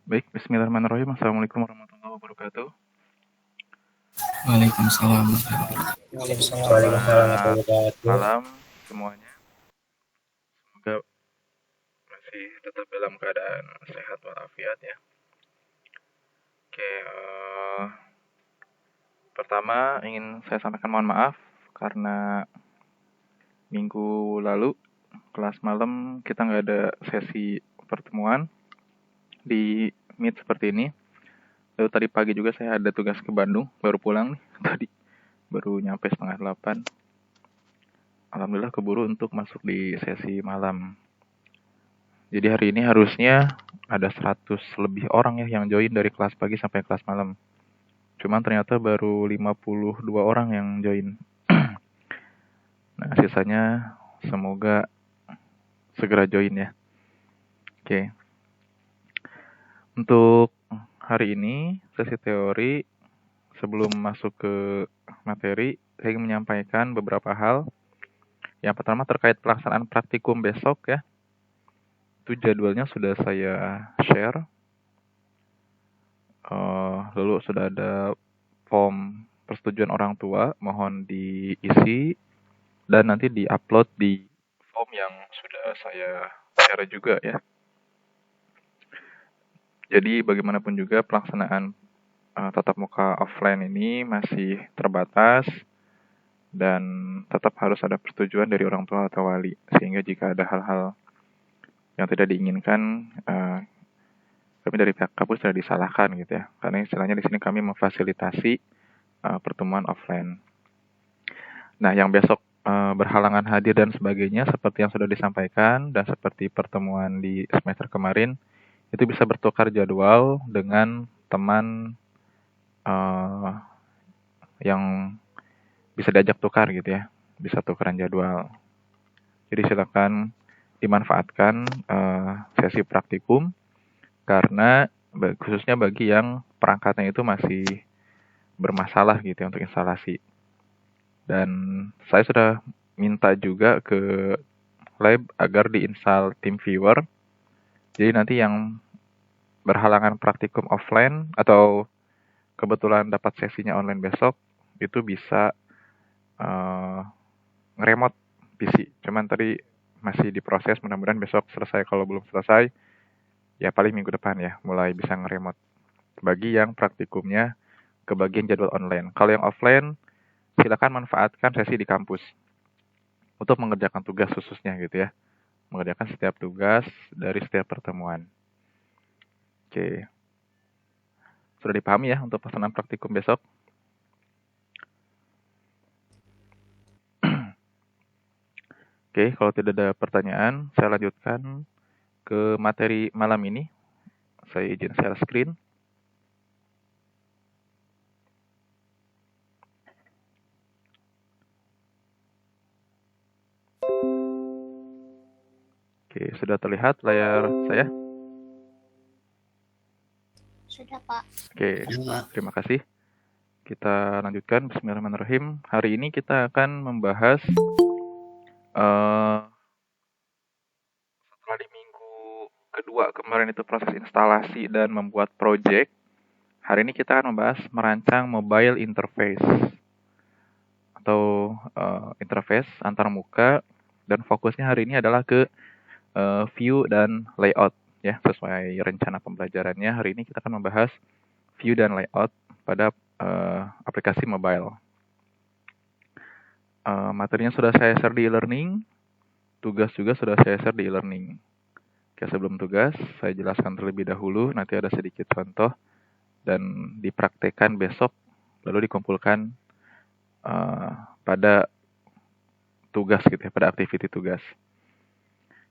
Baik, bismillahirrahmanirrahim. Assalamualaikum warahmatullahi wabarakatuh. Waalaikumsalam. Waalaikumsalam Selamat warahmatullahi wabarakatuh. malam semuanya. Semoga masih tetap dalam keadaan sehat walafiat ya. Oke, pertama ingin saya sampaikan mohon maaf karena minggu lalu kelas malam kita nggak ada sesi pertemuan di Meet seperti ini. Lalu tadi pagi juga saya ada tugas ke Bandung, baru pulang nih tadi, baru nyampe 7:30. Alhamdulillah keburu untuk masuk di sesi malam. Jadi hari ini harusnya ada 100 lebih orang ya yang join dari kelas pagi sampai kelas malam. Cuman ternyata baru 52 orang yang join. Nah, sisanya semoga segera join ya. Oke. Untuk hari ini sesi teori, sebelum masuk ke materi, saya ingin menyampaikan beberapa hal. Yang pertama terkait pelaksanaan praktikum besok ya. Itu jadwalnya sudah saya share. Lalu sudah ada form persetujuan orang tua, mohon diisi dan nanti diupload di form yang sudah saya share juga ya. Jadi bagaimanapun juga pelaksanaan tatap muka offline ini masih terbatas dan tetap harus ada persetujuan dari orang tua atau wali. Sehingga jika ada hal-hal yang tidak diinginkan, kami dari pihak kampus tidak disalahkan gitu ya. Karena istilahnya di sini kami memfasilitasi pertemuan offline. Nah, yang besok berhalangan hadir dan sebagainya seperti yang sudah disampaikan dan seperti pertemuan di semester kemarin, itu bisa bertukar jadwal dengan teman yang bisa diajak tukar gitu ya, bisa tukaran jadwal. Jadi silakan dimanfaatkan sesi praktikum karena khususnya bagi yang perangkatnya itu masih bermasalah gitu ya untuk instalasi. Dan saya sudah minta juga ke lab agar diinstal TeamViewer. Jadi nanti yang berhalangan praktikum offline atau kebetulan dapat sesinya online besok, itu bisa nge-remote PC. Cuman tadi masih diproses, mudah-mudahan besok selesai. Kalau belum selesai, ya paling minggu depan ya, mulai bisa nge-remote. Bagi yang praktikumnya kebagian jadwal online. Kalau yang offline, silakan manfaatkan sesi di kampus untuk mengerjakan tugas khususnya gitu ya. Mengerjakan setiap tugas dari setiap pertemuan. Oke. Sudah dipahami ya untuk pelaksanaan praktikum besok? Oke, kalau tidak ada pertanyaan, saya lanjutkan ke materi malam ini. Saya izin share screen. Oke, sudah terlihat layar saya? Sudah, Pak. Oke, terima kasih. Kita lanjutkan. Bismillahirrahmanirrahim. Hari ini kita akan membahas setelah di minggu kedua kemarin itu proses instalasi dan membuat project. Hari ini kita akan membahas merancang mobile interface atau interface antar muka, dan fokusnya hari ini adalah ke view dan layout ya, sesuai rencana pembelajarannya. Hari ini kita akan membahas view dan layout pada aplikasi mobile. Materinya sudah saya share di e-learning, tugas juga sudah saya share di e-learning. Oke, sebelum tugas saya jelaskan terlebih dahulu, nanti ada sedikit contoh dan dipraktekkan besok, lalu dikumpulkan pada tugas gitu ya, pada activity tugas.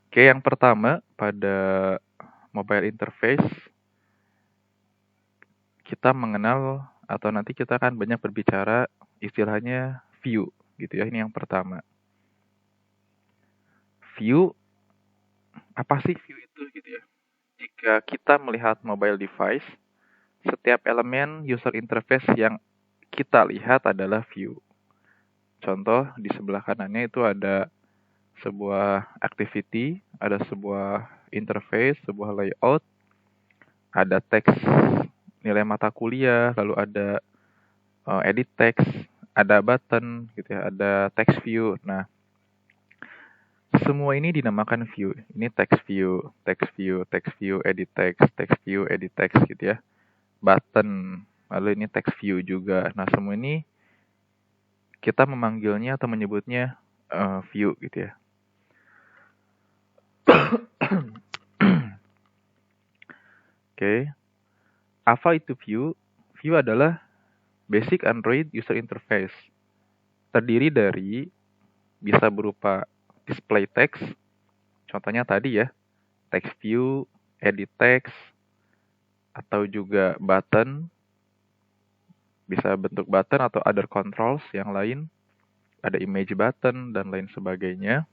Oke, yang pertama pada mobile interface kita mengenal atau nanti kita akan banyak berbicara istilahnya view gitu ya. Ini yang pertama. View, apa sih view itu gitu ya? Jika kita melihat mobile device, setiap elemen user interface yang kita lihat adalah view. Contoh di sebelah kanannya itu ada sebuah activity, ada sebuah interface, sebuah layout, ada teks nilai mata kuliah, lalu ada edit text, ada button gitu ya, ada text view. Nah, semua ini dinamakan view. Ini text view, text view, text view, edit text gitu ya. Button, lalu ini text view juga. Nah, semua ini kita memanggilnya atau menyebutnya view gitu ya. Oke. Apa itu view? View adalah basic Android user interface. Terdiri dari bisa berupa display text, contohnya tadi ya, text view, edit text, atau juga button, bisa bentuk button atau other controls yang lain, ada image button, dan lain sebagainya.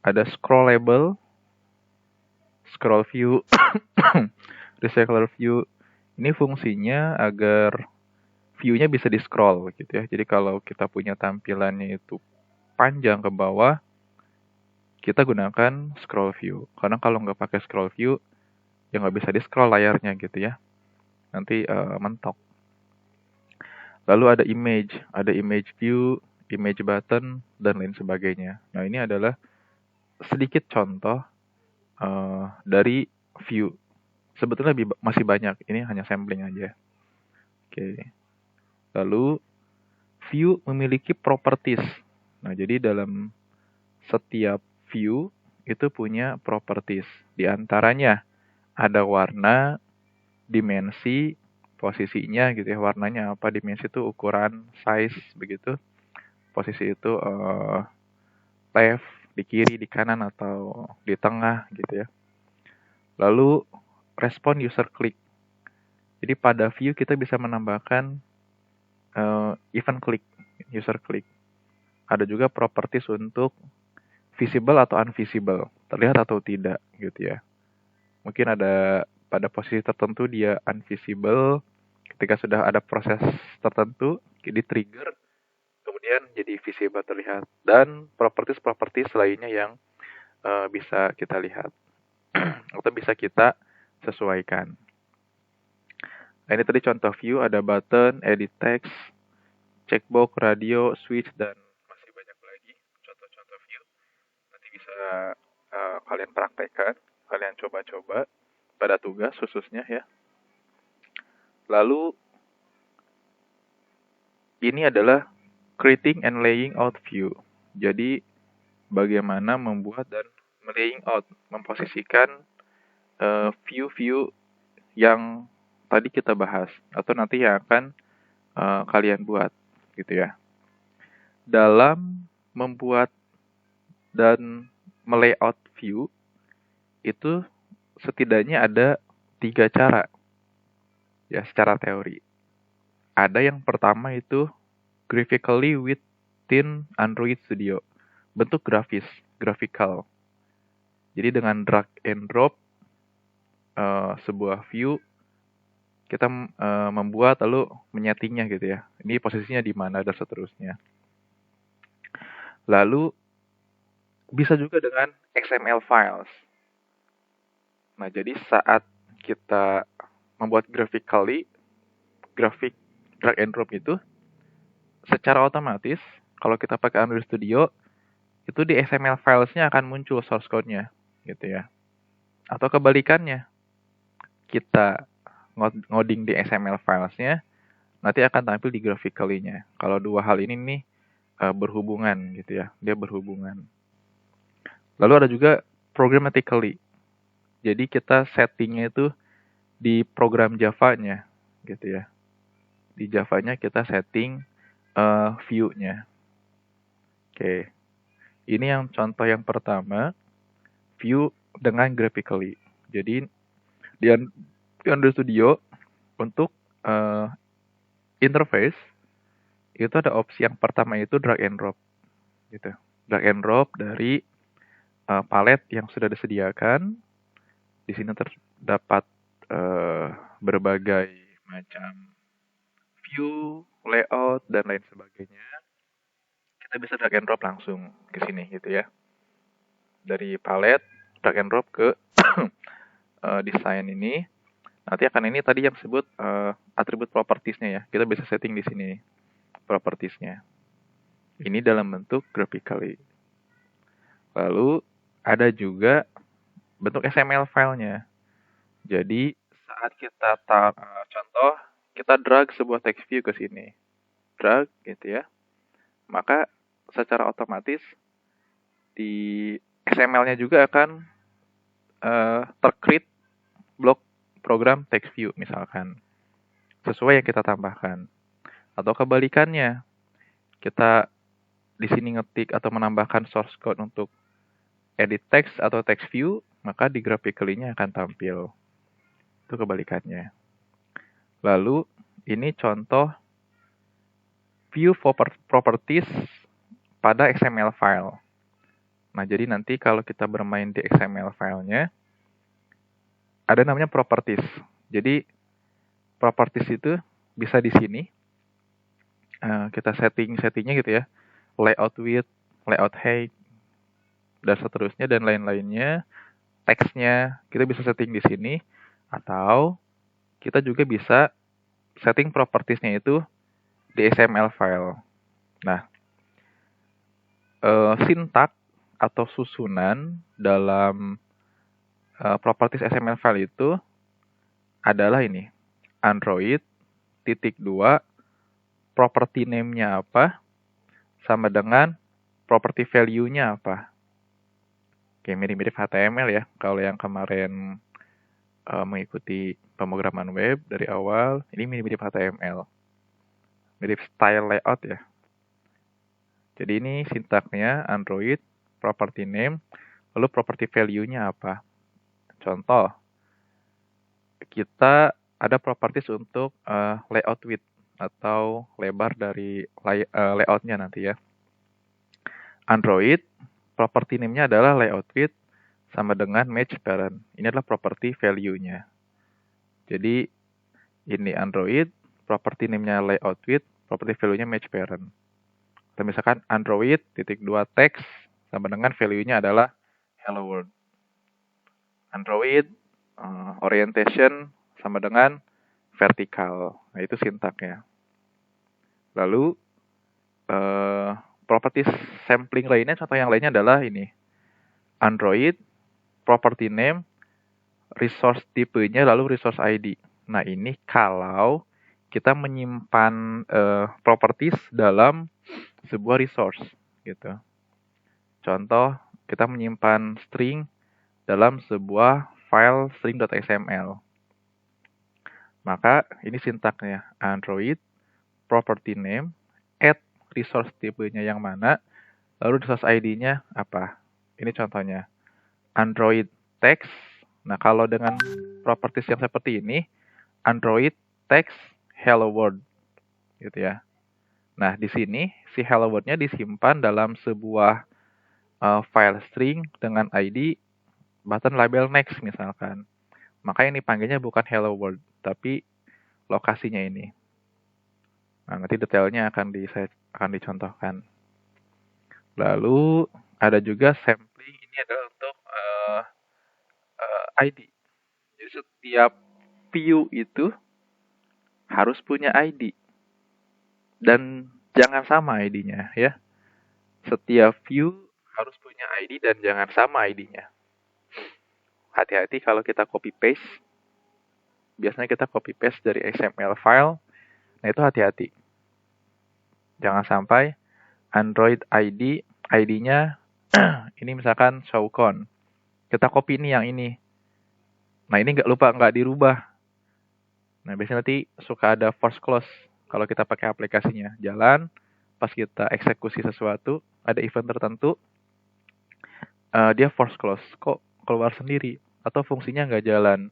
Ada scrollable, scroll view, recycler view. Ini fungsinya agar view-nya bisa di-scroll gitu ya. Jadi kalau kita punya tampilannya itu panjang ke bawah, kita gunakan scroll view. Karena kalau nggak pakai scroll view, ya nggak bisa di-scroll layarnya gitu ya. Nanti mentok. Lalu ada image view, image button, dan lain sebagainya. Nah, ini adalah sedikit contoh dari view. Sebetulnya masih banyak, ini hanya sampling aja. Oke. Lalu, view memiliki properties. Nah, jadi dalam setiap view itu punya properties. Di antaranya ada warna, dimensi, posisinya gitu ya. Warnanya apa, dimensi itu ukuran, size, begitu. Posisi itu left, di kiri, di kanan, atau di tengah gitu ya. Lalu, respon user click. Jadi pada view kita bisa menambahkan event click, user click. Ada juga properties untuk visible atau invisible, terlihat atau tidak gitu ya. Mungkin ada pada posisi tertentu dia invisible, ketika sudah ada proses tertentu di trigger, kemudian jadi visible terlihat. Dan properties lainnya yang bisa kita lihat atau bisa kita sesuaikan. Nah, ini tadi contoh view, ada button, edit text, checkbox, radio, switch, dan masih banyak lagi contoh-contoh view. Nanti bisa kalian praktekkan, kalian coba-coba pada tugas khususnya ya. Lalu, ini adalah creating and laying out view. Jadi, bagaimana membuat dan laying out, memposisikan view-view yang tadi kita bahas atau nanti yang akan kalian buat gitu ya. Dalam membuat dan melayout view itu setidaknya ada 3 cara ya secara teori. Ada yang pertama itu graphically within Android Studio, bentuk graphical. Jadi dengan drag and drop sebuah view kita membuat lalu menyetingnya gitu ya. Ini posisinya di mana dan seterusnya. Lalu bisa juga dengan XML files. Nah, jadi saat kita membuat grafik drag and drop itu secara otomatis kalau kita pakai Android Studio itu di XML files-nya akan muncul source code-nya gitu ya. Atau kebalikannya. Kita ngoding di XML files-nya, nanti akan tampil di graphically-nya. Kalau dua hal ini nih berhubungan gitu ya, dia berhubungan. Lalu ada juga programmatically. Jadi kita settingnya itu di program Java-nya gitu ya. Di Java-nya kita setting view-nya. Oke. Ini yang contoh yang pertama, view dengan graphically. Jadi di Android Studio untuk interface itu ada opsi yang pertama itu drag and drop gitu. Drag and drop dari palet yang sudah disediakan. Di sini terdapat berbagai macam view, layout, dan lain sebagainya. Kita bisa drag and drop langsung ke sini gitu ya. Dari palet drag and drop ke desain ini. Nanti akan ini tadi yang disebut atribut propertiesnya ya. Kita bisa setting di sini propertiesnya. Ini dalam bentuk graphically. Lalu ada juga bentuk XML filenya. Jadi saat kita contoh, kita drag sebuah text view ke sini. Drag gitu ya. Maka secara otomatis di XML-nya juga akan tercreate blok program text view misalkan. Sesuai yang kita tambahkan. Atau kebalikannya, kita di sini ngetik atau menambahkan source code untuk edit text atau text view, maka di graphically-nya akan tampil. Itu kebalikannya. Lalu, ini contoh view properties pada XML file. Nah, jadi nanti kalau kita bermain di XML filenya, ada namanya properties. Jadi, properties itu bisa di sini. Kita settingnya gitu ya. Layout width, layout height, dan seterusnya, dan lain-lainnya. Teksnya kita bisa setting di sini. Atau kita juga bisa setting propertiesnya itu di XML file. Nah, sintak atau susunan dalam properties XML file itu adalah ini. Android, _2, property name-nya apa, sama dengan property value-nya apa. Oke, mirip-mirip HTML ya. Kalau yang kemarin mengikuti pemrograman web dari awal, ini mirip-mirip HTML. Mirip style layout ya. Jadi ini sintaknya Android, property name, lalu property value-nya apa. Contoh, kita ada properties untuk layout width atau lebar dari layout-nya nanti ya. Android, property name-nya adalah layout width sama dengan match parent. Ini adalah property value-nya. Jadi ini Android, property name-nya layout width, property value-nya match parent. Atau misalkan Android _2 text sama dengan value-nya adalah hello world. Android orientation sama dengan vertical. Nah, itu sintaknya. Lalu properties sampling lainnya, contoh yang lainnya adalah ini. Android, property name, resource tipenya, lalu resource ID. Nah, ini kalau kita menyimpan properties dalam sebuah resource gitu. Contoh, kita menyimpan string dalam sebuah file string.xml. Maka ini sintaknya Android, property name, add resource tipenya yang mana, lalu resource ID-nya apa. Ini contohnya Android text. Nah, kalau dengan properties yang seperti ini, Android text hello world gitu ya. Nah, di sini si hello world-nya disimpan dalam sebuah file string dengan ID button label next misalkan. Maka yang dipanggilnya bukan hello world, tapi lokasinya ini. Nah, nanti detailnya akan dicontohkan. Lalu ada juga sampling, ini adalah untuk ID. Jadi setiap view itu harus punya ID. Dan jangan sama ID-nya ya. Setiap view harus punya ID dan jangan sama ID-nya. Hati-hati kalau kita copy paste. Biasanya kita copy paste dari XML file. Nah, itu hati-hati. Jangan sampai Android ID-nya ini misalkan showcon. Kita copy ini yang ini. Nah, ini nggak dirubah. Nah, biasanya nanti suka ada force close kalau kita pakai aplikasinya. Jalan, pas kita eksekusi sesuatu, ada event tertentu, dia force close. Kok keluar sendiri? Atau fungsinya nggak jalan.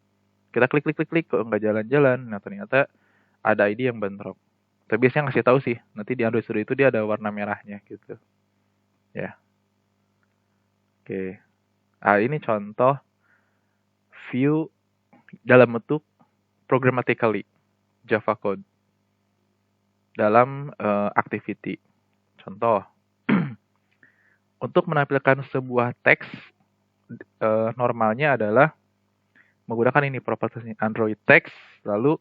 Kita klik, kok nggak jalan-jalan. Nah, ternyata ada ID yang bentrok. Tapi biasanya ngasih tahu sih, nanti di Android Studio itu dia ada warna merahnya gitu. Ya. Oke. Ini contoh view dalam bentuk programmatically Java code dalam activity. Contoh, untuk menampilkan sebuah teks normalnya adalah menggunakan ini propertiesnya Android text, lalu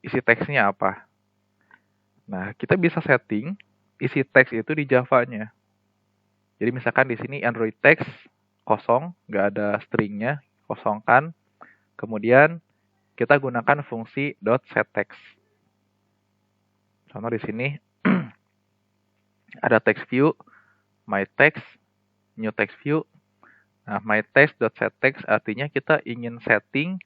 isi teksnya apa. Nah, kita bisa setting isi teks itu di Java-nya. Jadi misalkan di sini Android text kosong, nggak ada stringnya, kosongkan. Kemudian kita gunakan fungsi .setText. Contoh di sini ada text view, my text, new text view. Nah, my text.setText artinya kita ingin setting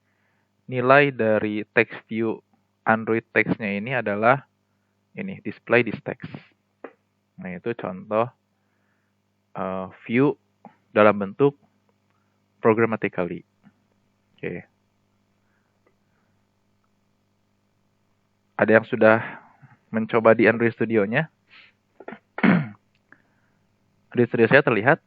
nilai dari text view Android text-nya ini adalah ini, display this text. Nah, itu contoh view dalam bentuk programmatically. Oke. Ada yang sudah mencoba di Android Studio-nya? Android Studio saya terlihat?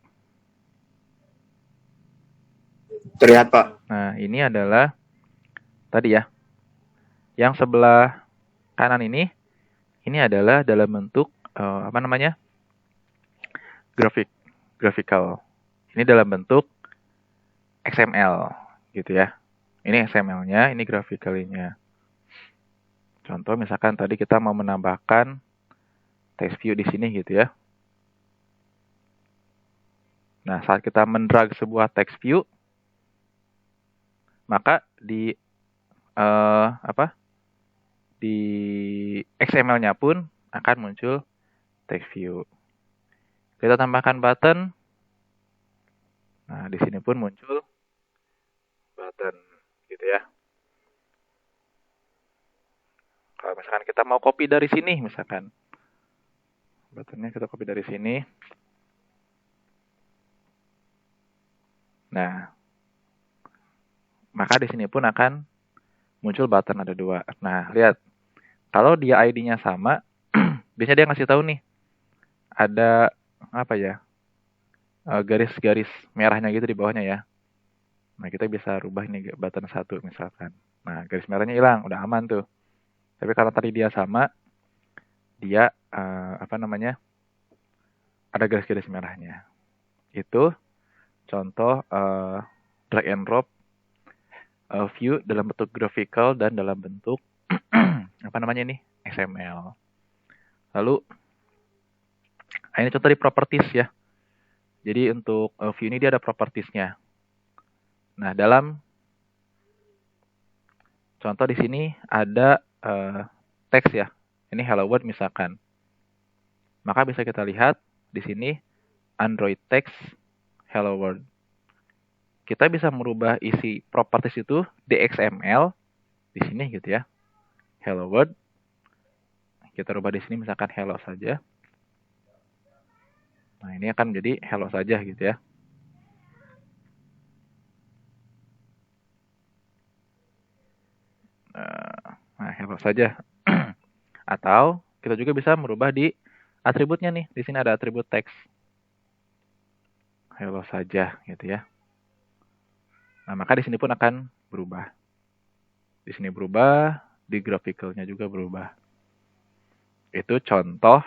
Terlihat, Pak. Nah, ini adalah tadi ya. Yang sebelah kanan ini adalah dalam bentuk graphical. Ini dalam bentuk XML gitu ya. Ini XML-nya, ini graphically-nya. Contoh misalkan tadi kita mau menambahkan text view di sini gitu ya. Nah, saat kita mendrag sebuah text view, maka di XML-nya pun akan muncul text view. Kita tambahkan button. Nah, di sini pun muncul button gitu ya. Kalau misalkan kita mau copy dari sini misalkan. Buttonnya kita copy dari sini. Nah, maka di sini pun akan muncul button ada 2. Nah, lihat. Kalau dia ID-nya sama, biasanya dia ngasih tahu nih. Ada garis-garis merahnya gitu di bawahnya ya. Nah, kita bisa rubah ini button 1 misalkan. Nah, garis merahnya hilang, udah aman tuh. Tapi karena tadi dia sama, dia ada garis-garis merahnya. Itu contoh drag and drop view dalam bentuk graphical dan dalam bentuk XML. Lalu ini contoh di properties ya. Jadi untuk view ini dia ada propertiesnya. Nah, dalam contoh di sini ada teks ya. Ini hello world misalkan. Maka bisa kita lihat di sini Android text hello world. Kita bisa merubah isi properties itu di XML di sini gitu ya. Hello world. Kita rubah di sini misalkan hello saja. Nah, ini akan menjadi hello saja gitu ya. Nah, hello saja. Atau kita juga bisa merubah di atributnya nih. Di sini ada atribut text. Hello saja gitu ya. Nah, maka di sini pun akan berubah. Di sini berubah, di graphicalnya juga berubah. Itu contoh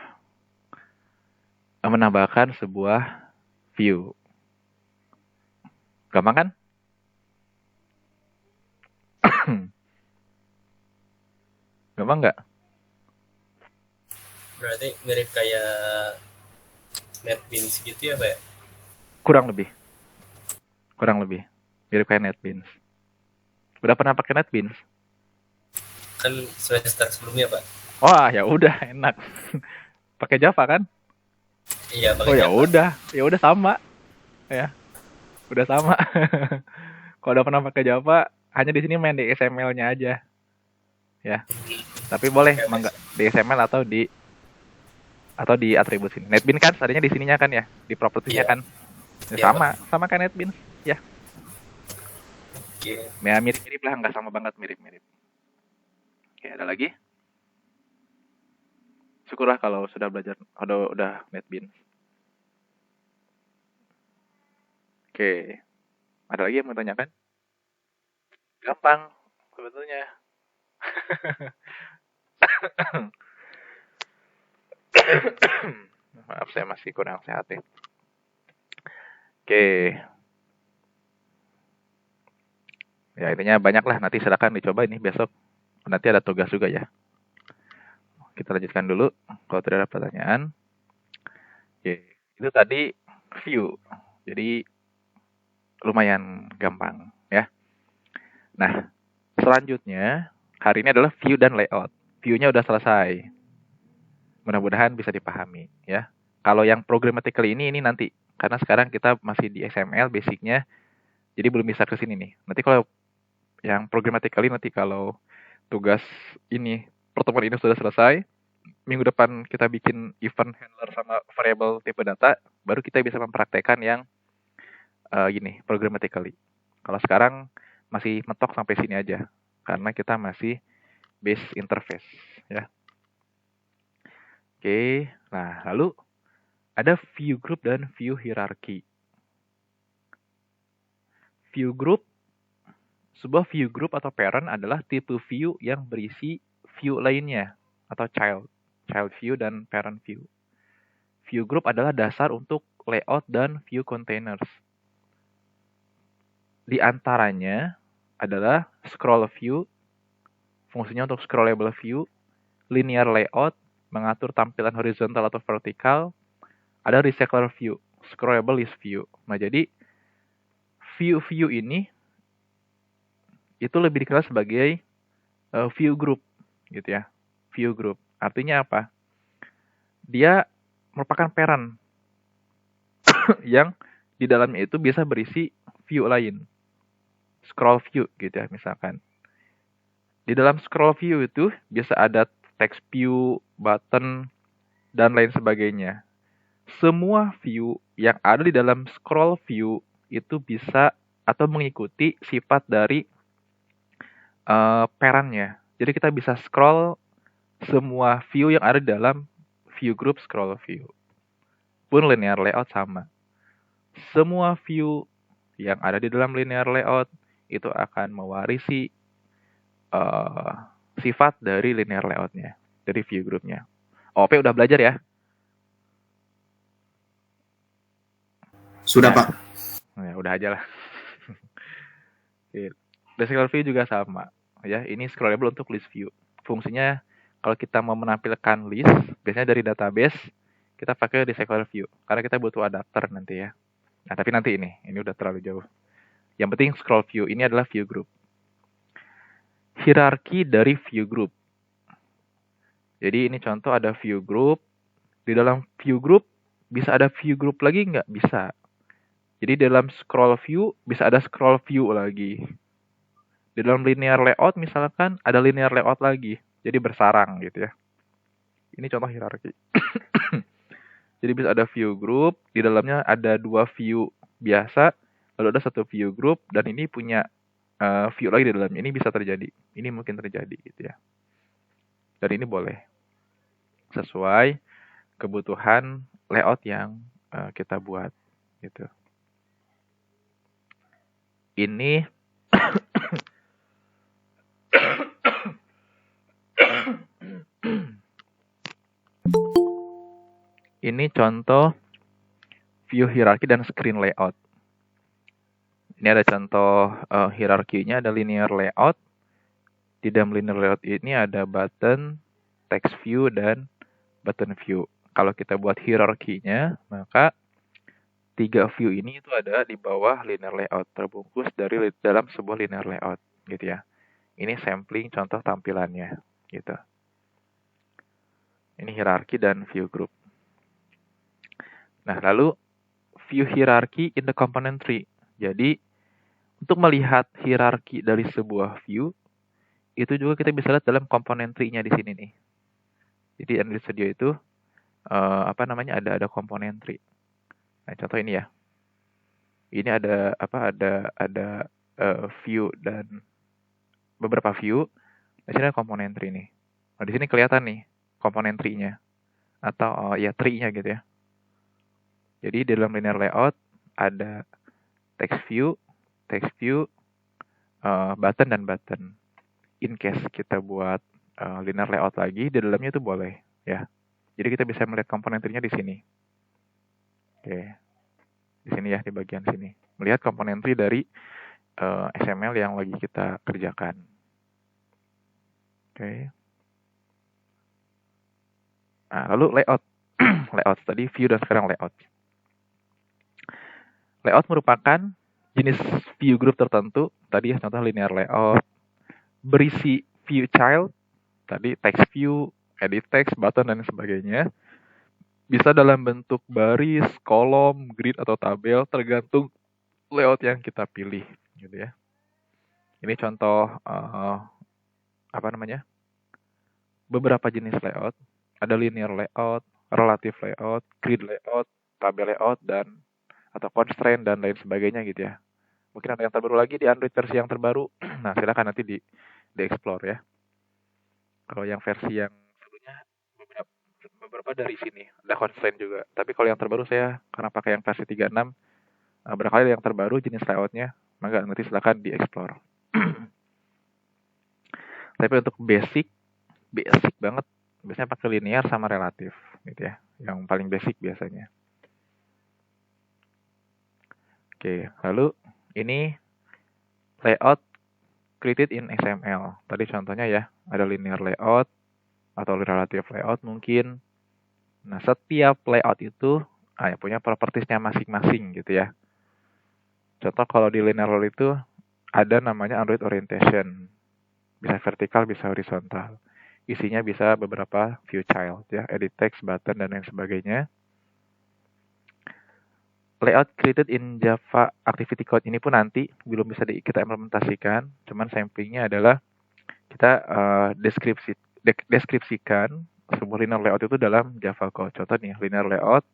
menambahkan sebuah view. Gampang kan? Gampang nggak? Berarti mirip kayak NetBeans gitu ya, Pak? Kurang lebih. Mirip kayak NetBeans. Udah pernah pakai NetBeans? Kan semester sebelumnya, Pak. Wah, ya udah enak. Pakai Java kan? Iya, pakai Oh ya Java. udah sama. Ya. Udah sama. Kalau udah pernah pakai Java, hanya di sini main di XML-nya aja. Ya. Tapi boleh di XML atau di atribut sini. NetBeans kan tadinya di sininya kan ya, di propertinya kan. Ya, sama kan NetBeans, ya. Oke. Ya mirip-mirip lah, nggak sama banget, mirip-mirip. Oke, ada lagi? Syukurlah kalau sudah belajar, udah NetBeans. Oke. Ada lagi yang mau tanyakan? Gampang sebetulnya. Maaf, saya masih kurang sehat ya. Oke. Ya intinya banyak lah, nanti silakan dicoba ini besok. Nanti ada tugas juga ya. Kita lanjutkan dulu kalau tidak ada pertanyaan. Oke, itu tadi view. Jadi lumayan gampang ya. Nah, selanjutnya hari ini adalah view dan layout. View-nya udah selesai. Mudah-mudahan bisa dipahami ya. Kalau yang programmatically ini nanti, karena sekarang kita masih di XML basicnya, jadi belum bisa ke sini nih. Nanti kalau yang programmatically nanti kalau tugas ini, pertemuan ini sudah selesai, minggu depan kita bikin event handler sama variable tipe data, baru kita bisa mempraktekkan yang gini, programmatically. Kalau sekarang masih mentok sampai sini aja, karena kita masih base interface ya. Oke, nah lalu ada view group dan view hierarchy. View group, sebuah view group atau parent adalah tipe view yang berisi view lainnya atau child view dan parent view. View group adalah dasar untuk layout dan view containers. Di antaranya adalah scroll view, fungsinya untuk scrollable view, linear layout, mengatur tampilan horizontal atau vertikal, ada recycler view, scrollable list view. Nah, jadi view ini itu lebih dikenal sebagai view group gitu ya. View group. Artinya apa? Dia merupakan parent yang di dalamnya itu bisa berisi view lain. Scroll view gitu ya misalkan. Di dalam scroll view itu bisa ada text view, button, dan lain sebagainya. Semua view yang ada di dalam scroll view itu bisa atau mengikuti sifat dari parentnya. Jadi kita bisa scroll semua view yang ada di dalam view group scroll view. Pun linear layout sama. Semua view yang ada di dalam linear layout itu akan mewarisi sifat dari linear layoutnya, dari view groupnya. OP udah belajar ya? Sudah, Pak. Ya, udah aja lah. Recycle view juga sama. Ya, ini scrollable untuk list view. Fungsinya kalau kita mau menampilkan list, biasanya dari database, kita pakai recycle view. Karena kita butuh adapter nanti ya. Nah, tapi nanti ini udah terlalu jauh. Yang penting scroll view, ini adalah view group. Hierarki dari view group. Jadi ini contoh ada view group. Di dalam view group, bisa ada view group lagi nggak? Bisa. Jadi dalam scroll view, bisa ada scroll view lagi. Di dalam linear layout misalkan, ada linear layout lagi. Jadi bersarang gitu ya. Ini contoh hierarki. Jadi bisa ada view group, di dalamnya ada 2 view biasa, lalu ada 1 view group, dan ini punya view lagi di dalamnya. Ini bisa terjadi. Ini mungkin terjadi gitu ya. Dan ini boleh. Sesuai kebutuhan layout yang kita buat gitu. Ini ini contoh view hierarki dan screen layout. Ini ada contoh hierarkinya, ada linear layout. Di dalam linear layout ini ada button, text view, dan button view. Kalau kita buat hierarkinya, maka 3 view ini itu ada di bawah linear layout, terbungkus dari dalam sebuah linear layout, gitu ya. Ini sampling contoh tampilannya, gitu. Ini hierarki dan view group. Nah, lalu view hierarki in the component tree. Jadi, untuk melihat hierarki dari sebuah view, itu juga kita bisa lihat dalam component tree-nya di sini nih. Jadi Android Studio itu ada component tree. Nah, contoh ini ya. Ini ada view dan beberapa view. Di sini ada component tree nih. Nah, di sini kelihatan nih component tree-nya atau tree-nya gitu ya. Jadi dalam linear layout ada text view, button dan button. In case kita buat linear layout lagi, di dalamnya itu boleh ya. Jadi kita bisa melihat komponen tree-nya di sini. Oke. Di sini ya, di bagian sini. Melihat komponen tree dari XML yang lagi kita kerjakan. Oke. Nah, lalu layout. Layout tadi view dan sekarang layout. Layout merupakan jenis view group tertentu. Tadi ya contoh linear layout, berisi view child, tadi text view, edit text, button, dan sebagainya. Bisa dalam bentuk baris, kolom, grid, atau tabel, tergantung layout yang kita pilih, gitu ya. Ini contoh beberapa jenis layout. Ada linear layout, relative layout, grid layout, tabel layout, dan atau constraint dan lain sebagainya gitu ya. Mungkin ada yang terbaru lagi di Android versi yang terbaru. Nah, silakan nanti di-explore ya. Kalau yang versi yang sebelumnya beberapa dari sini ada constraint juga. Tapi kalau yang terbaru saya karena pakai yang versi 36, barangkali yang terbaru jenis layoutnya, maka nanti silakan di-explore. Tapi untuk basic banget, biasanya pakai linear sama relatif gitu ya. Yang paling basic biasanya. Oke, lalu ini layout created in XML. Tadi contohnya ya, ada linear layout atau relative layout mungkin. Nah, setiap layout itu punya propertiesnya masing-masing gitu ya. Contoh kalau di linear layout itu ada namanya Android orientation. Bisa vertikal, bisa horizontal. Isinya bisa beberapa view child ya, edit text, button, dan lain sebagainya. Layout created in Java Activity Code ini pun nanti belum bisa kita implementasikan, cuman samplingnya adalah kita deskripsikan sebuah linear layout itu dalam Java Code. Contoh nih, linear layout,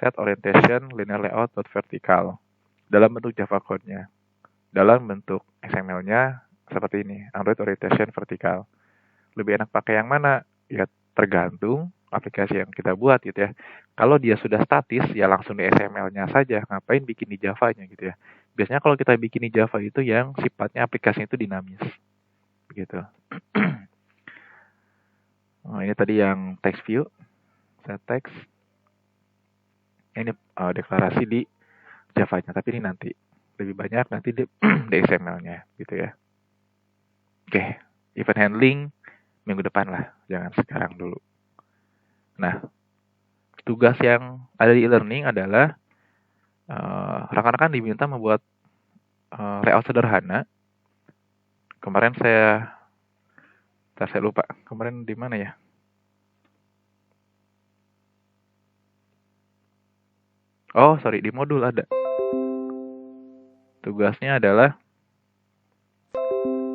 set orientation, linear layout, vertical. Dalam bentuk Java Code-nya. Dalam bentuk XML-nya seperti ini, Android orientation vertical. Lebih enak pakai yang mana? Ya tergantung aplikasi yang kita buat gitu ya. Kalau dia sudah statis, ya langsung di XML-nya saja. Ngapain bikin di Java-nya gitu ya. Biasanya kalau kita bikin di Java itu yang sifatnya aplikasinya itu dinamis. Begitu. Oh, ini tadi yang text view. Set text. Ini deklarasi di Java-nya. Tapi ini nanti. Lebih banyak nanti di XML-nya gitu ya. Oke. Event handling minggu depan lah. Jangan sekarang dulu. Nah, tugas yang ada di e-learning adalah rekan-rekan diminta membuat layout sederhana. Kemarin saya lupa. Kemarin di mana ya? Oh, sorry, di modul ada. Tugasnya adalah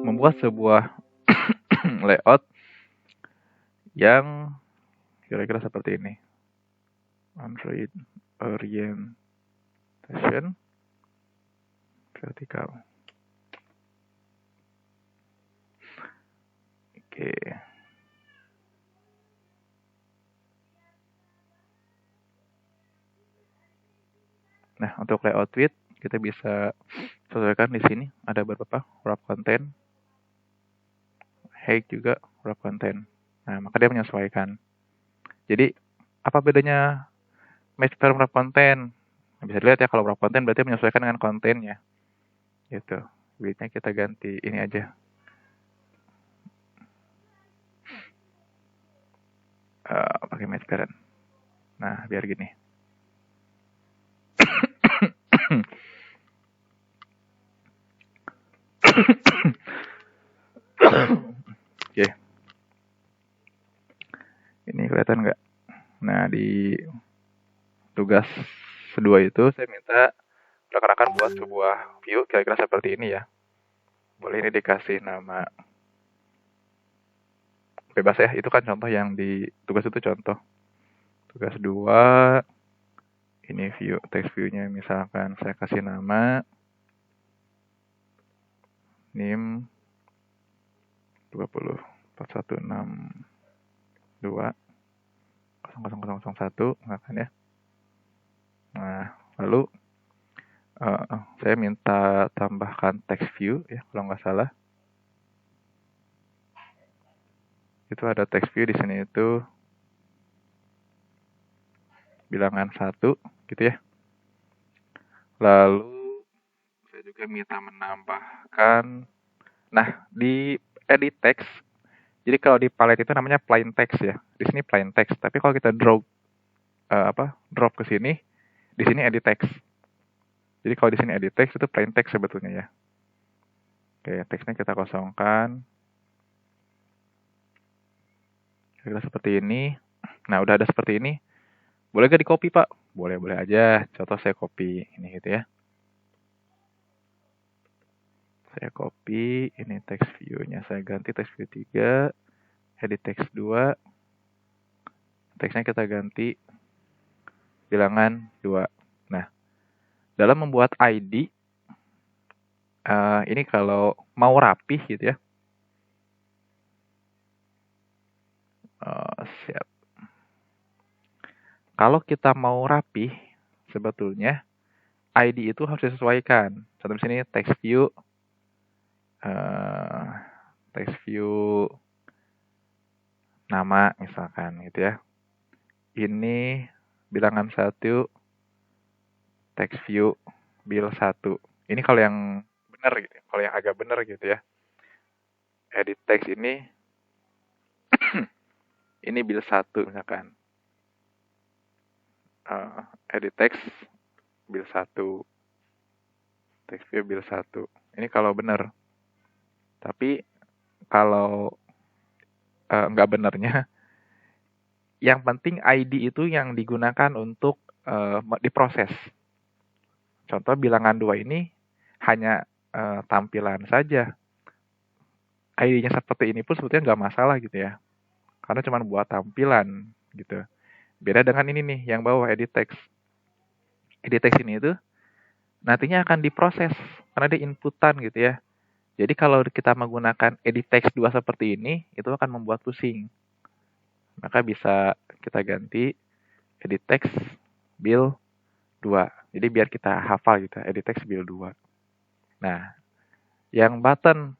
membuat sebuah layout yang kira-kira seperti ini. Android orientation vertical. Oke. Nah, untuk layout width kita bisa sesuaikan di sini. Ada beberapa wrap content, height juga wrap content. Nah, maka dia menyesuaikan. Jadi, apa bedanya match per wrap content? Nah, bisa dilihat ya, kalau wrap content berarti menyesuaikan dengan kontennya. Gitu. Width-nya kita ganti ini aja. Pakai match parent. Nah, biar gini. Oke. Ini kelihatan nggak? Nah, di tugas kedua itu saya minta rekan-rekan buat sebuah view kira-kira seperti ini ya. Boleh ini dikasih nama bebas ya. Itu kan contoh yang di tugas itu contoh. Tugas 2 ini view, text view-nya misalkan saya kasih nama NIM 20 4162 00001 misalkan ya. Nah, lalu saya minta tambahkan text view ya kalau nggak salah. Itu ada text view di sini itu bilangan 1 gitu ya. Lalu saya juga kita menambahkan, nah di edit text, jadi kalau di palette itu namanya plain text ya. Di sini plain text, tapi kalau kita drop ke sini, di sini edit text. Jadi kalau di sini edit text itu plain text sebetulnya ya. Oke, teksnya kita kosongkan. Kira-kira seperti ini. Nah, udah ada seperti ini. Boleh gak di copy, Pak? Boleh aja. Contoh saya copy ini gitu ya. Saya copy, ini text view-nya saya ganti text view 3, edit text 2. Teksnya kita ganti bilangan 2. Nah, dalam membuat ID, ini kalau mau rapih gitu ya. Siap. Kalau kita mau rapih, sebetulnya ID itu harus disesuaikan. Contoh di sini text view nama misalkan gitu ya. Ini bilangan 1 text view bil 1. Ini kalau yang benar gitu, kalau yang agak benar gitu ya. Edit text ini ini bil 1 misalkan. Edit text bil 1. Text view bil 1. Ini kalau benar. Tapi kalau nggak benarnya, yang penting ID itu yang digunakan untuk diproses. Contoh bilangan 2 ini hanya tampilan saja. ID-nya seperti ini pun sebetulnya nggak masalah gitu ya. Karena cuma buat tampilan gitu. Beda dengan ini nih, yang bawah edit text. Edit text ini itu nantinya akan diproses karena dia inputan gitu ya. Jadi kalau kita menggunakan edit text 2 seperti ini, itu akan membuat pusing. Maka bisa kita ganti edit text bil 2. Jadi biar kita hafal gitu, edit text bil 2. Nah, yang button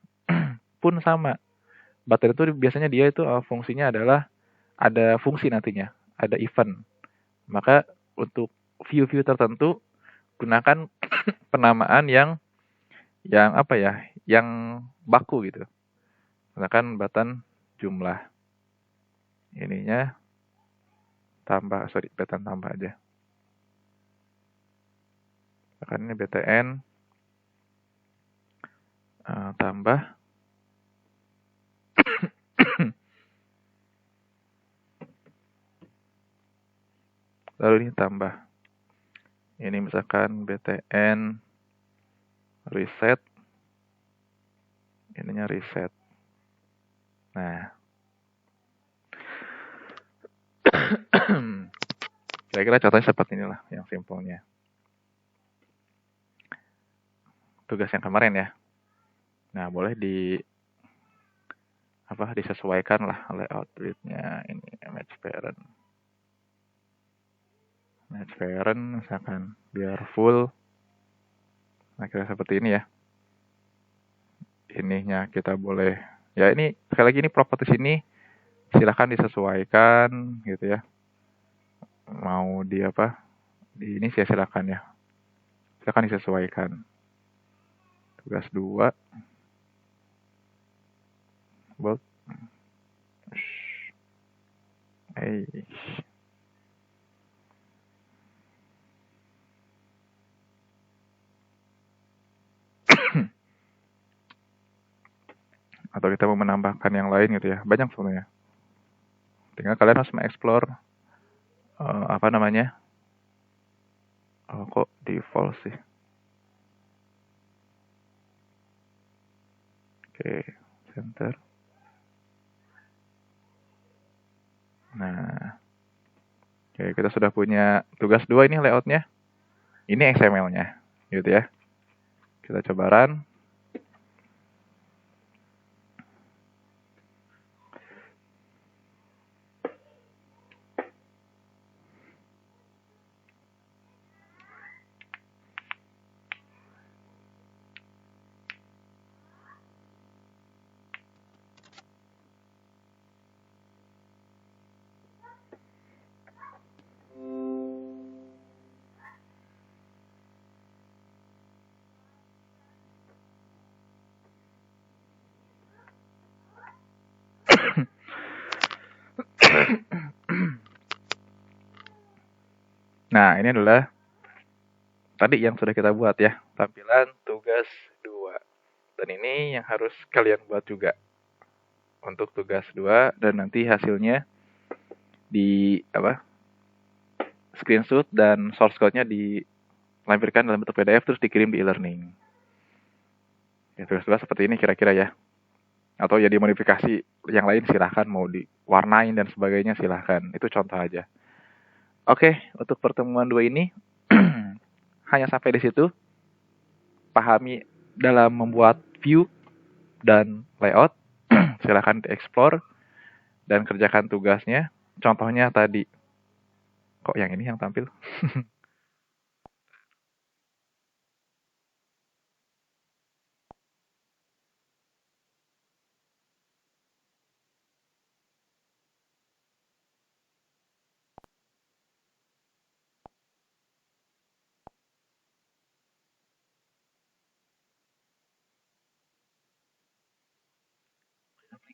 pun sama. Button itu biasanya dia itu fungsinya adalah ada fungsi nantinya, ada event. Maka untuk view-view tertentu gunakan penamaan yang apa ya, yang baku gitu. Misalkan button jumlah. Ininya button tambah aja. Misalkan ini btn tambah lalu ini tambah. Ini misalkan btn reset. Ininya reset. Nah. Kira-kira contohnya seperti inilah yang simpelnya. Tugas yang kemarin ya. Nah, boleh disesuaikan lah layout grid-nya. Ini match parent misalkan biar full. Nah, kira seperti ini ya. Ininya kita boleh, ya ini sekali lagi ini properties ini silahkan disesuaikan gitu ya. Mau di ini silakan ya. Silakan disesuaikan. Tugas 2 bold. Atau kita mau menambahkan yang lain gitu ya. Banyak sebenarnya. Tinggal kalian harus mengeksplor kok default sih. Oke, center. Nah, oke, kita sudah punya tugas 2 ini layoutnya. Ini XML-nya, gitu ya. Kita coba run. Nah, ini adalah tadi yang sudah kita buat ya, tampilan tugas 2. Dan ini yang harus kalian buat juga untuk tugas 2 dan nanti hasilnya di screenshot dan source code-nya dilampirkan dalam bentuk PDF terus dikirim di e-learning. Ya, tugas 2 seperti ini kira-kira ya. Atau ya dimodifikasi yang lain silahkan, mau diwarnain dan sebagainya silahkan. Itu contoh aja. Oke, untuk pertemuan 2 ini hanya sampai di situ. Pahami dalam membuat view dan layout. Silahkan di-explore dan kerjakan tugasnya. Contohnya tadi. Kok yang ini yang tampil?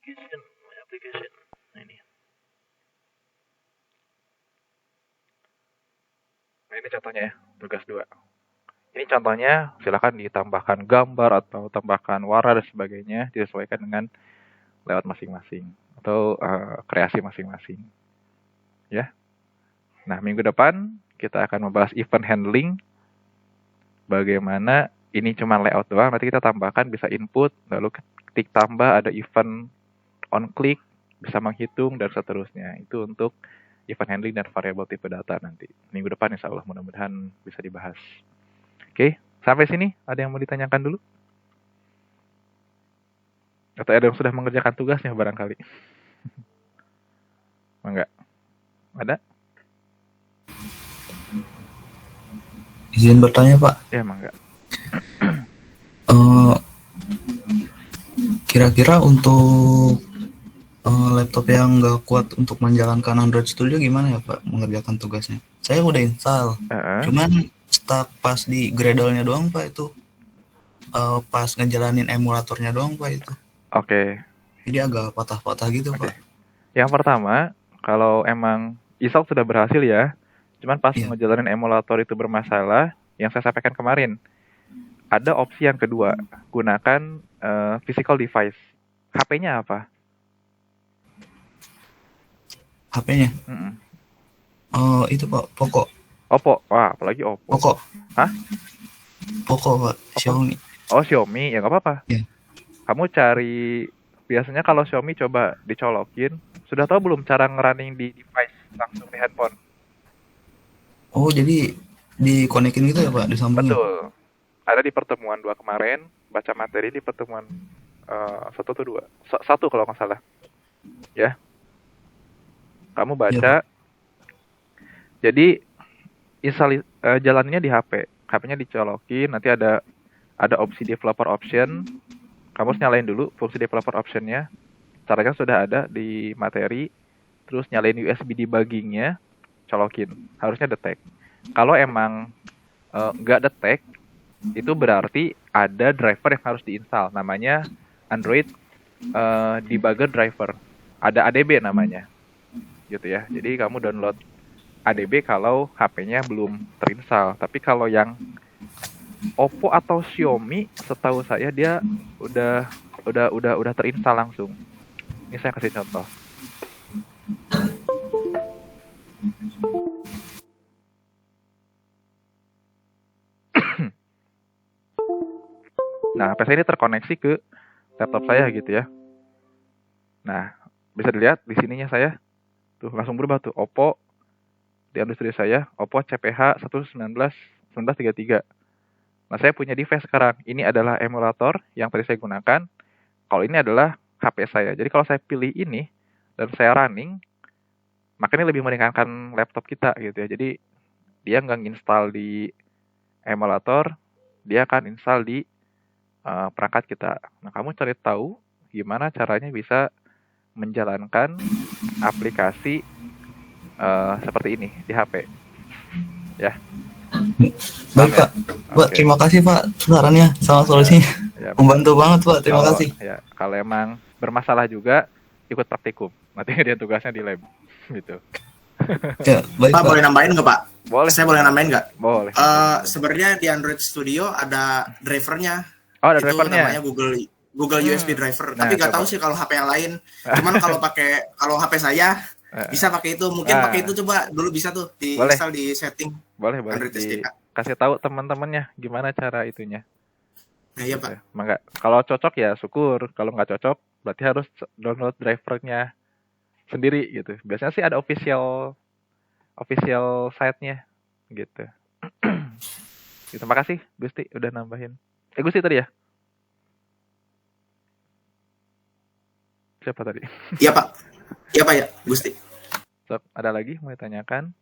My application. Nah, ini. Nah, ini contohnya ya, tugas 2. Ini contohnya, silakan ditambahkan gambar atau tambahkan warna dan sebagainya, disesuaikan dengan layout masing-masing atau kreasi masing-masing. Ya. Nah, minggu depan kita akan membahas event handling. Bagaimana ini cuma layout doang, nanti kita tambahkan bisa input, lalu ketik tambah ada event on click, bisa menghitung dan seterusnya. Itu untuk event handling dan variabel tipe data nanti. Minggu depan insya Allah mudah-mudahan bisa dibahas. Oke, sampai sini ada yang mau ditanyakan dulu? Atau ada yang sudah mengerjakan tugasnya barangkali? Enggak? Ada? Izin bertanya Pak. Ya, enggak. Kira-kira untuk laptop yang nggak kuat untuk menjalankan Android Studio gimana ya Pak mengerjakan tugasnya? Saya udah install, cuman stuck pas di Gradle-nya doang Pak itu. Pas ngejalanin emulatornya doang Pak itu. Oke. Jadi agak patah-patah gitu Pak. Yang pertama, kalau emang install sudah berhasil ya, cuman pas Iya. ngejalanin emulator itu bermasalah, yang saya sampaikan kemarin, ada opsi yang kedua, gunakan physical device. HP-nya apa? HP-nya? Itu Pak, Poco. Oppo. Wah, apalagi Oppo. Poco. Hah? Poco Pak, Oppo? Xiaomi. Oh, Xiaomi, ya nggak apa-apa. Iya. Kamu cari, biasanya kalau Xiaomi coba dicolokin. Sudah tahu belum cara ngerunning di device langsung di handphone? Oh, jadi dikonekin gitu ya Pak, disambungin? Betul. Ada di pertemuan 2 kemarin, baca materi di pertemuan 1 atau 2. 1 kalau nggak salah. Ya. Kamu baca. Jadi jalannya di HP. HP-nya dicolokin, nanti ada opsi developer option. Kamu harus nyalain dulu fungsi developer option-nya. Caranya sudah ada di materi. Terus nyalain USB debugging-nya, colokin. Harusnya detect. Kalau emang nggak detect, itu berarti ada driver yang harus diinstal. Namanya Android Debugger Driver. Ada ADB namanya. Gitu ya. Jadi kamu download ADB kalau HP-nya belum terinstall. Tapi kalau yang Oppo atau Xiaomi, setahu saya dia udah terinstall langsung. Ini saya kasih contoh. Nah, HP saya ini terkoneksi ke laptop saya gitu ya. Nah, bisa dilihat di sininya saya. Tuh, langsung berubah tuh. Oppo di industri saya, Oppo CPH 1933. Nah, saya punya device sekarang. Ini adalah emulator yang tadi saya gunakan. Kalau ini adalah HP saya. Jadi kalau saya pilih ini dan saya running, maka ini lebih meringankan laptop kita gitu ya. Jadi dia nggak nginstal di emulator, dia akan install di perangkat kita. Nah, kamu cari tahu gimana caranya bisa menjalankan aplikasi seperti ini di HP. Ya. Baik Pak. Pak, terima kasih Pak sarannya sama solusinya. Ya, membantu banget Pak, terima kasih. Ya, kalau emang bermasalah juga ikut praktikum. Nanti dia tugasnya di lab gitu. Ya, baik, Pak, boleh nambahin nggak Pak? Boleh. Saya boleh nambahin nggak? Boleh. Sebenarnya di Android Studio ada drivernya. Oh, ada itu drivernya. Namanya Google USB driver. Nah, tapi nggak tahu sih kalau HP yang lain. Cuman kalau HP saya bisa pakai itu. Mungkin pakai itu, coba dulu bisa tuh diinstal di setting. Boleh kasih tahu teman-temannya gimana cara itunya. Nah, iya gitu. Pak. Maka kalau cocok ya syukur, kalau nggak cocok berarti harus download drivernya sendiri gitu. Biasanya sih ada official site-nya gitu. Gitu. Terima kasih Gusti udah nambahin. Gusti tadi ya? Siapa tadi? Iya Pak. Iya Pak ya, Gusti. So, ada lagi mau ditanyakan?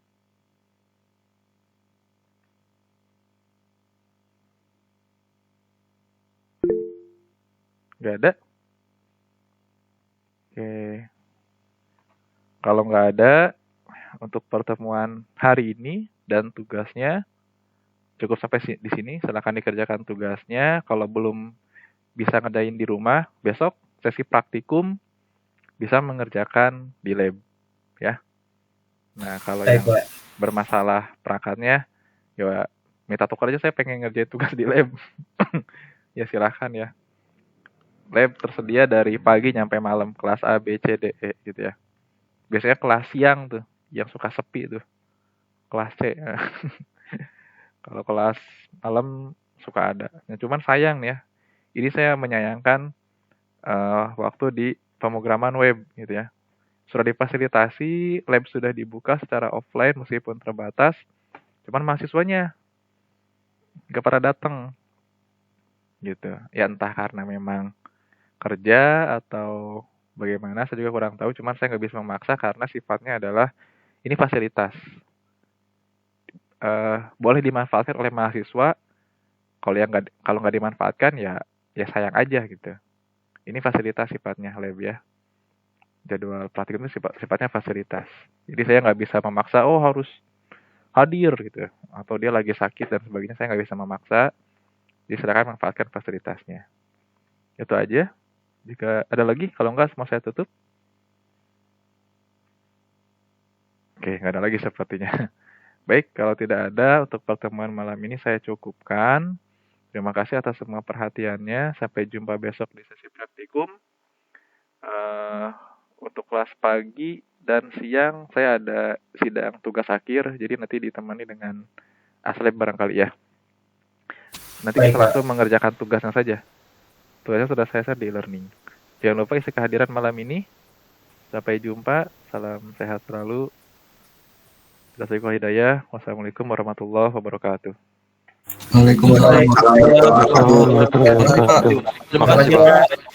Gak ada? Oke. Kalau nggak ada, untuk pertemuan hari ini dan tugasnya cukup sampai di sini. Silakan dikerjakan tugasnya. Kalau belum bisa ngerjain di rumah, besok sesi praktikum bisa mengerjakan di lab, ya. Nah, kalau yang bermasalah perangkatnya, ya minta tukar aja, saya pengen ngerjain tugas di lab. Ya silahkan ya. Lab tersedia dari pagi nyampe malam, kelas A, B, C, D, E gitu ya. Biasanya kelas siang tuh, yang suka sepi tuh, kelas C. Kalau kelas malam suka ada. Nah, cuman sayang ya, ini saya menyayangkan waktu di pemrograman web gitu ya. Sudah difasilitasi, lab sudah dibuka secara offline meskipun terbatas, cuman mahasiswanya nggak pada datang gitu. Ya entah karena memang kerja atau bagaimana, saya juga kurang tahu. Cuman saya nggak bisa memaksa karena sifatnya adalah ini fasilitas. Boleh dimanfaatkan oleh mahasiswa. Kalau nggak dimanfaatkan ya sayang aja gitu. Ini fasilitas sifatnya lab ya. Jadwal praktikum itu sifatnya fasilitas. Jadi saya nggak bisa memaksa, oh harus hadir gitu. Atau dia lagi sakit dan sebagainya, saya nggak bisa memaksa. Jadi silakan manfaatkan fasilitasnya. Itu aja. Jika ada lagi, kalau enggak mau saya tutup. Oke, nggak ada lagi sepertinya. Baik, kalau tidak ada untuk pertemuan malam ini saya cukupkan. Terima kasih atas semua perhatiannya. Sampai jumpa besok di sesi praktikum. Untuk kelas pagi dan siang saya ada sidang tugas akhir. Jadi nanti ditemani dengan aslep barangkali ya. Nanti kita langsung mengerjakan tugasnya saja. Tugasnya sudah saya share di e-learning. Jangan lupa isi kehadiran malam ini. Sampai jumpa. Salam sehat selalu. Jazakumullah hidayah. Wassalamualaikum warahmatullahi wabarakatuh. Waalaikumsalam warahmatullahi wabarakatuh. Terima kasih Pak.